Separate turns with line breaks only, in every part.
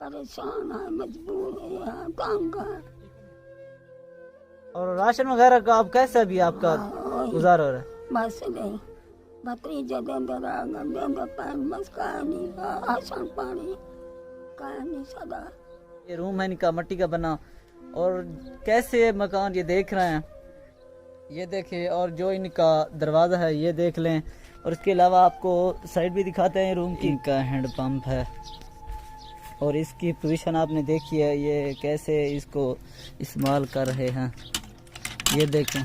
परेशान है, मजबूर है, तंग है।
और राशन वगैरह का आप कैसे अभी आपका गुजार हो रहा है?
बस नहीं भतीजे दे पानी बस कहानी राशन पानी कहानी सदा।
ये रूम है इनका मट्टी का बना, और कैसे मकान ये देख रहे हैं, ये देखें। और जो इनका दरवाज़ा है ये देख लें, और इसके अलावा आपको साइड भी दिखाते हैं रूम की। इनका हैंड पंप है, और इसकी पोजीशन आपने देखी है, ये कैसे इसको इस्तेमाल कर रहे हैं। ये देखें,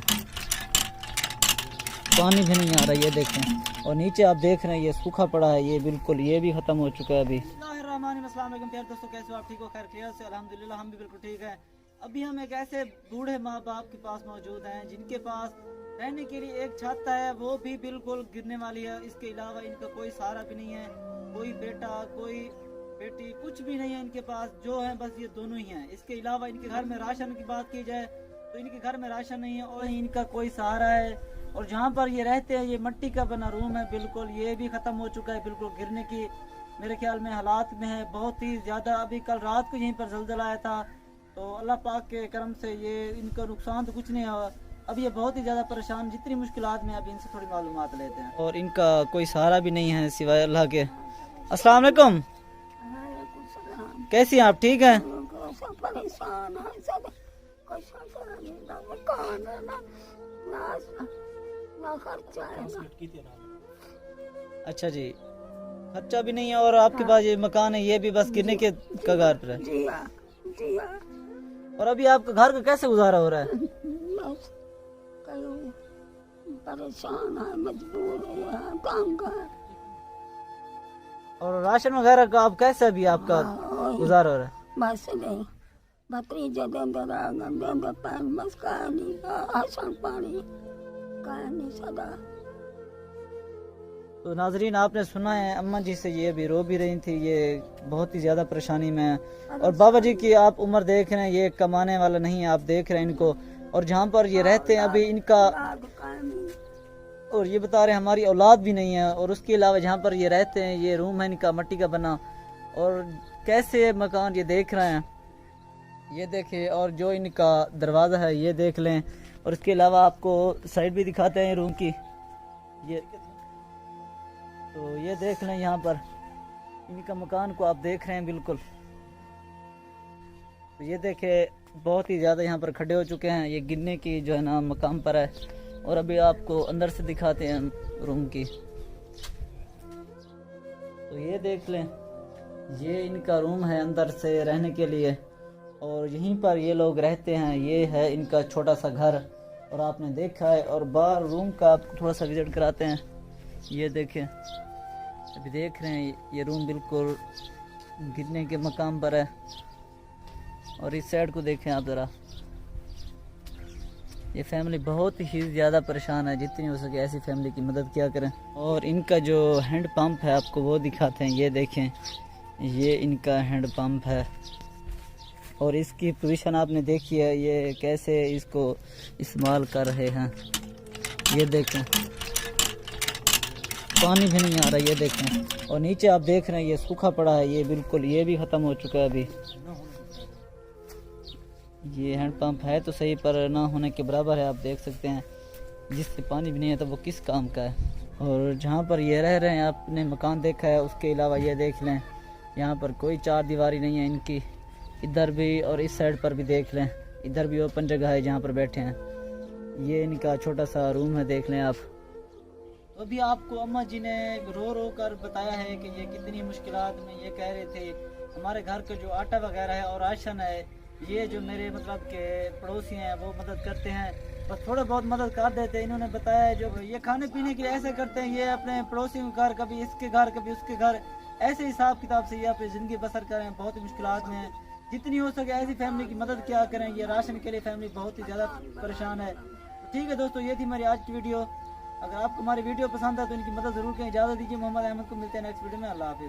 पानी भी नहीं आ रहा, ये देखें। और नीचे आप देख रहे हैं ये सूखा पड़ा है, ये बिल्कुल ये भी ख़त्म हो चुका है अभी। अस्सलाम वालेकुम प्यारे दोस्तों, कैसे हो आप? ठीक हो? खैर खैरियत से? अल्हम्दुलिल्लाह हम भी बिल्कुल ठीक हैं। अभी हम एक ऐसे बूढ़े माँ बाप के पास मौजूद हैं जिनके पास रहने के लिए एक छत है, वो भी बिल्कुल गिरने वाली है। इसके अलावा इनका कोई सहारा भी नहीं है, कोई बेटा कोई बेटी कुछ भी नहीं है इनके पास। जो है बस ये दोनों ही हैं। इसके अलावा इनके घर में राशन की बात की जाए तो इनके घर में राशन नहीं है, और इनका कोई सहारा है। और जहाँ पर ये रहते हैं ये मिट्टी का बना रूम है, बिल्कुल ये भी ख़त्म हो चुका है, बिल्कुल गिरने की मेरे ख्याल में हालात में है, बहुत ही ज़्यादा। अभी कल रात को यहीं पर ज़लज़ला आया था, तो अल्लाह पाक के करम से ये इनका नुकसान तो कुछ नहीं हुआ। अब ये बहुत ही ज़्यादा परेशान, जितनी मुश्किलात में, अब इनसे थोड़ी मालूमात लेते हैं। और इनका कोई सहारा भी नहीं है सिवाय अल्लाह के। अस्सलाम वालेकुम, कैसी हैं आप? ठीक हैं?
परेशान है सब, ना खर्चा है ना।
अच्छा जी, खर्चा भी नहीं है, और आपके पास ये मकान है ये भी बस गिरने के कगार पर है।
जी हाँ, जी हाँ।
और अभी आपका घर का कैसे गुजारा हो रहा है?
बस परेशान है, मजबूर है, तंग है।
और राशन वगैरह का आप कैसे अभी आपका गुजारा हो रहा है?
बस नहीं भतीजे दे पानी बस कहानी राशन पानी कहानी सदा।
तो नाजरीन, आपने सुना है अम्मा जी से, ये भी रो भी रही थी, ये बहुत ही ज़्यादा परेशानी में है। और बाबा जी की आप उम्र देख रहे हैं, ये कमाने वाला नहीं है, आप देख रहे हैं इनको। और जहाँ पर ये रहते हैं अभी इनका, और ये बता रहे हैं हमारी औलाद भी नहीं है। और उसके अलावा जहाँ पर ये रहते हैं ये रूम है इनका मट्टी का बना, और कैसे मकान ये देख रहे हैं, ये देखें। और जो इनका दरवाज़ा है ये देख लें, और इसके अलावा आपको साइड भी दिखाते हैं रूम की। ये तो ये देख लें, यहाँ पर इनका मकान को आप देख रहे हैं बिल्कुल। तो ये देखें, बहुत ही ज़्यादा यहाँ पर खड़े हो चुके हैं, ये गिरने की जो है ना मकाम पर है। और अभी आपको अंदर से दिखाते हैं रूम की। तो ये देख लें, ये इनका रूम है अंदर से रहने के लिए, और यहीं पर ये लोग रहते हैं। ये है इनका छोटा सा घर, और आपने देखा है। और बाहर रूम का आपको थोड़ा सा विजिट कराते हैं। ये देखें, अभी देख रहे हैं ये रूम बिल्कुल गिरने के मकाम पर है। और इस साइड को देखें आप ज़रा, ये फैमिली बहुत ही ज़्यादा परेशान है, जितनी हो सके ऐसी फैमिली की मदद किया करें। और इनका जो हैंड पंप है आपको वो दिखाते हैं। ये देखें, ये इनका हैंड पंप है, और इसकी पोजीशन आपने देखी है, ये कैसे इसको इस्तेमाल कर रहे हैं। ये देखें, पानी भी नहीं आ रहा, ये देखें। और नीचे आप देख रहे हैं ये सूखा पड़ा है, ये बिल्कुल ये भी ख़त्म हो चुका है अभी। ये हैंड पंप है तो सही, पर ना होने के बराबर है, आप देख सकते हैं। जिससे पानी भी नहीं है तो वो किस काम का है। और जहाँ पर ये रह रहे हैं, आपने मकान देखा है, उसके अलावा ये देख लें, यहाँ पर कोई चार दीवारी नहीं है इनकी। इधर भी और इस साइड पर भी देख लें, इधर भी ओपन जगह है जहाँ पर बैठे हैं। ये इनका छोटा सा रूम है, देख लें आप। अभी आपको अम्मा जी ने रो रो कर बताया है कि ये कितनी मुश्किलात में, ये कह रहे थे हमारे घर का जो आटा वगैरह है और राशन है, ये जो मेरे मतलब के पड़ोसी हैं वो मदद करते हैं, बस थोड़ा बहुत मदद कर देते हैं। इन्होंने बताया है जो ये खाने पीने के लिए ऐसे करते हैं, ये अपने पड़ोसी के घर, कभी इसके घर कभी उसके घर, ऐसे हिसाब किताब से ये अपनी ज़िंदगी बसर करें, बहुत ही मुश्किलात में हैं। जितनी हो सके ऐसी फैमिली की मदद क्या करें, ये राशन के लिए फैमिली बहुत ही ज़्यादा परेशान है। ठीक है दोस्तों, ये थी हमारी आज की वीडियो। अगर आपको हमारी वीडियो पसंद है तो इनकी मदद ज़रूर करें। इजाज़त दीजिए, मोहम्मद अहमद को मिलते हैं नेक्स्ट वीडियो में। अल्लाह हाफिज़।